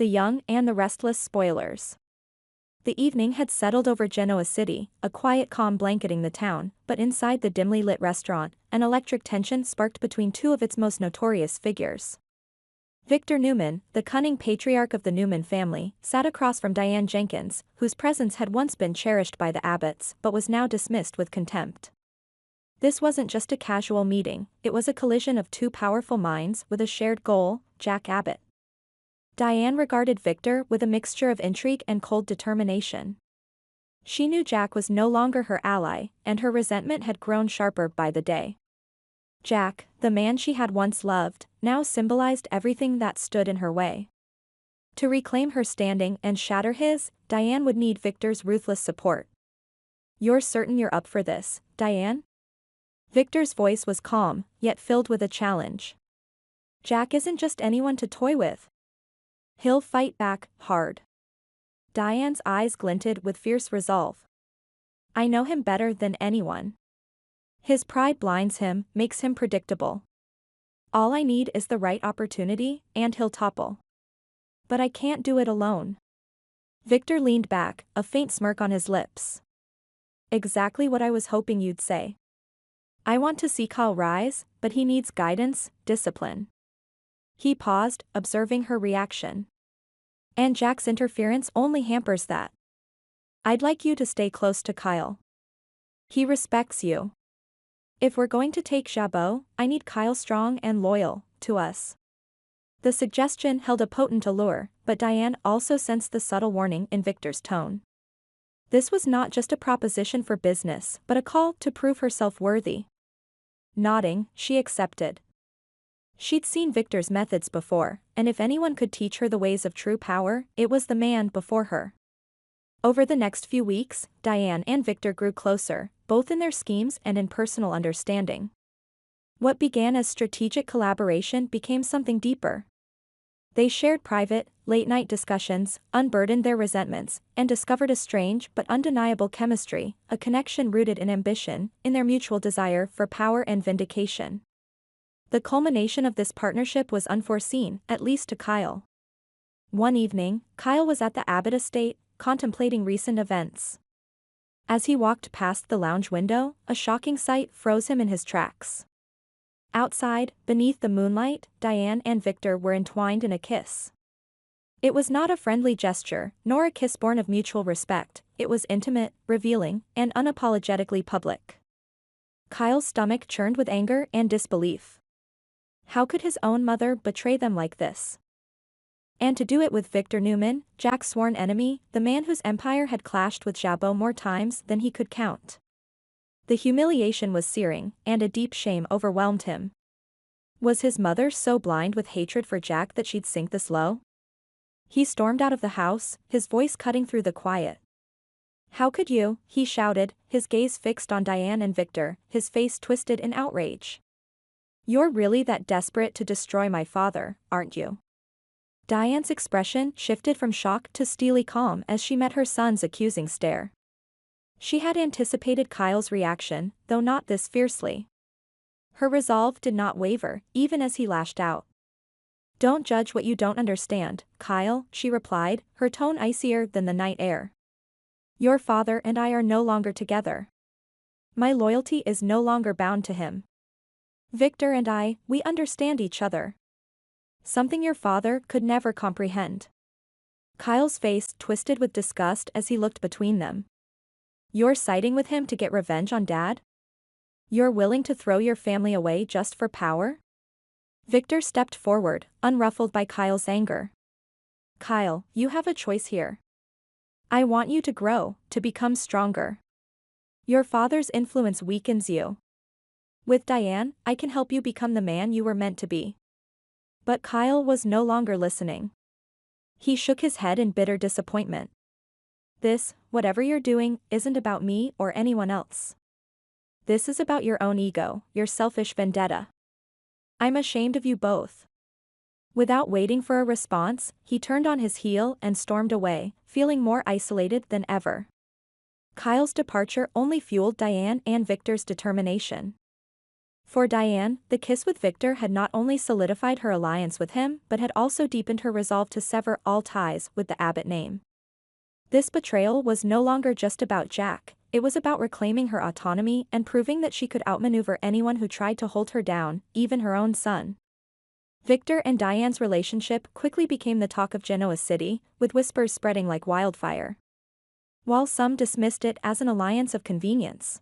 The Young and the Restless spoilers. The evening had settled over Genoa City, a quiet calm blanketing the town, but inside the dimly lit restaurant, an electric tension sparked between two of its most notorious figures. Victor Newman, the cunning patriarch of the Newman family, sat across from Diane Jenkins, whose presence had once been cherished by the Abbotts but was now dismissed with contempt. This wasn't just a casual meeting, it was a collision of two powerful minds with a shared goal, Jack Abbott. Diane regarded Victor with a mixture of intrigue and cold determination. She knew Jack was no longer her ally, and her resentment had grown sharper by the day. Jack, the man she had once loved, now symbolized everything that stood in her way. To reclaim her standing and shatter his, Diane would need Victor's ruthless support. "You're certain you're up for this, Diane?" Victor's voice was calm, yet filled with a challenge. "Jack isn't just anyone to toy with. He'll fight back, hard." Diane's eyes glinted with fierce resolve. "I know him better than anyone. His pride blinds him, makes him predictable. All I need is the right opportunity, and he'll topple. But I can't do it alone." Victor leaned back, a faint smirk on his lips. "Exactly what I was hoping you'd say. I want to see Kyle rise, but he needs guidance, discipline." He paused, observing her reaction. "And Jack's interference only hampers that. I'd like you to stay close to Kyle. He respects you. If we're going to take Jabot, I need Kyle strong and loyal to us." The suggestion held a potent allure, but Diane also sensed the subtle warning in Victor's tone. This was not just a proposition for business, but a call to prove herself worthy. Nodding, she accepted. She'd seen Victor's methods before, and if anyone could teach her the ways of true power, it was the man before her. Over the next few weeks, Diane and Victor grew closer, both in their schemes and in personal understanding. What began as strategic collaboration became something deeper. They shared private, late-night discussions, unburdened their resentments, and discovered a strange but undeniable chemistry, a connection rooted in ambition, in their mutual desire for power and vindication. The culmination of this partnership was unforeseen, at least to Kyle. One evening, Kyle was at the Abbott estate, contemplating recent events. As he walked past the lounge window, a shocking sight froze him in his tracks. Outside, beneath the moonlight, Diane and Victor were entwined in a kiss. It was not a friendly gesture, nor a kiss born of mutual respect, it was intimate, revealing, and unapologetically public. Kyle's stomach churned with anger and disbelief. How could his own mother betray them like this? And to do it with Victor Newman, Jack's sworn enemy, the man whose empire had clashed with Jabot more times than he could count. The humiliation was searing, and a deep shame overwhelmed him. Was his mother so blind with hatred for Jack that she'd sink this low? He stormed out of the house, his voice cutting through the quiet. "How could you?" he shouted, his gaze fixed on Diane and Victor, his face twisted in outrage. "You're really that desperate to destroy my father, aren't you?" Diane's expression shifted from shock to steely calm as she met her son's accusing stare. She had anticipated Kyle's reaction, though not this fiercely. Her resolve did not waver, even as he lashed out. "Don't judge what you don't understand, Kyle," she replied, her tone icier than the night air. "Your father and I are no longer together. My loyalty is no longer bound to him. Victor and I, we understand each other. Something your father could never comprehend." Kyle's face twisted with disgust as he looked between them. "You're siding with him to get revenge on Dad? You're willing to throw your family away just for power?" Victor stepped forward, unruffled by Kyle's anger. "Kyle, you have a choice here. I want you to grow, to become stronger. Your father's influence weakens you. With Diane, I can help you become the man you were meant to be." But Kyle was no longer listening. He shook his head in bitter disappointment. "This, whatever you're doing, isn't about me or anyone else. This is about your own ego, your selfish vendetta. I'm ashamed of you both." Without waiting for a response, he turned on his heel and stormed away, feeling more isolated than ever. Kyle's departure only fueled Diane and Victor's determination. For Diane, the kiss with Victor had not only solidified her alliance with him but had also deepened her resolve to sever all ties with the Abbott name. This betrayal was no longer just about Jack, it was about reclaiming her autonomy and proving that she could outmaneuver anyone who tried to hold her down, even her own son. Victor and Diane's relationship quickly became the talk of Genoa City, with whispers spreading like wildfire. While some dismissed it as an alliance of convenience,